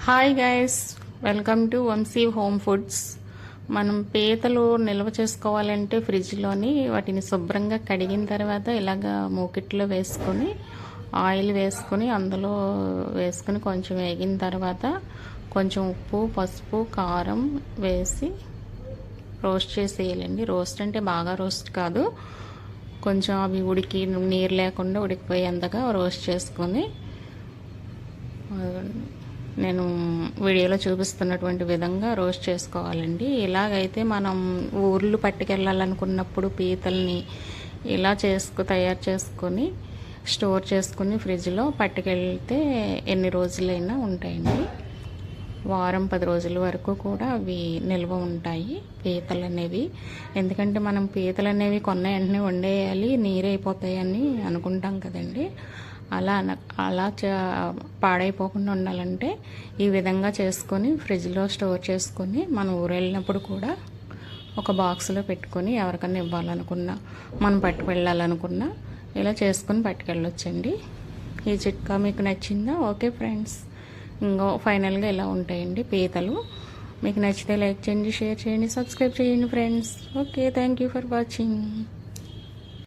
Hi guys, welcome to Vamshi home foods. మనం పీతలు నిల్వ చేసుకోవాలంటే ఫ్రిడ్జ్లోని వాటిని శుభ్రంగా కడిగిన తర్వాత ఇలాగ మూకిట్లో వేసుకొని ఆయిల్ వేసుకొని అందులో వేసుకొని కొంచెం వేగిన తర్వాత కొంచెం ఉప్పు, పసుపు, కారం వేసి రోస్ట్ చేసేయాలండి. రోస్ట్ అంటే బాగా రోస్ట్ కాదు, కొంచెం అవి ఉడికి నీరు లేకుండా ఉడికిపోయేంతగా రోస్ట్ చేసుకొని నేను వీడియోలో చూపిస్తున్నటువంటి విధంగా రోస్ట్ చేసుకోవాలండి. ఇలాగైతే మనం ఊర్లు పట్టుకెళ్ళాలనుకున్నప్పుడు పీతల్ని ఇలా తయారు చేసుకొని స్టోర్ చేసుకుని ఫ్రిడ్జ్లో పట్టుకెళ్తే ఎన్ని రోజులైనా ఉంటాయండి. వారం 10 రోజుల వరకు కూడా అవి నిల్వ ఉంటాయి పీతలు అనేవి. ఎందుకంటే మనం పీతలు అనేవి కొన్న వెంటనే వండేయాలి, నీరైపోతాయని అనుకుంటాం కదండి. అలా పాడైపోకుండా ఉండాలంటే ఈ విధంగా చేసుకొని ఫ్రిడ్జ్లో స్టోర్ చేసుకొని మనం ఊరు వెళ్ళినప్పుడు కూడా ఒక బాక్స్లో పెట్టుకొని ఎవరికన్నా ఇవ్వాలనుకున్నా, మనం పట్టుకెళ్ళాలనుకున్నా ఇలా చేసుకొని పట్టుకెళ్ళొచ్చండి. ఈ చిట్కా మీకు నచ్చిందా? ఓకే ఫ్రెండ్స్, ఇంకో ఫైనల్గా ఇలా ఉంటాయండి పీతలు. మీకు నచ్చితే లైక్ చేయండి, షేర్ చేయండి, సబ్స్క్రైబ్ చేయండి friends. Okay, thank you for watching.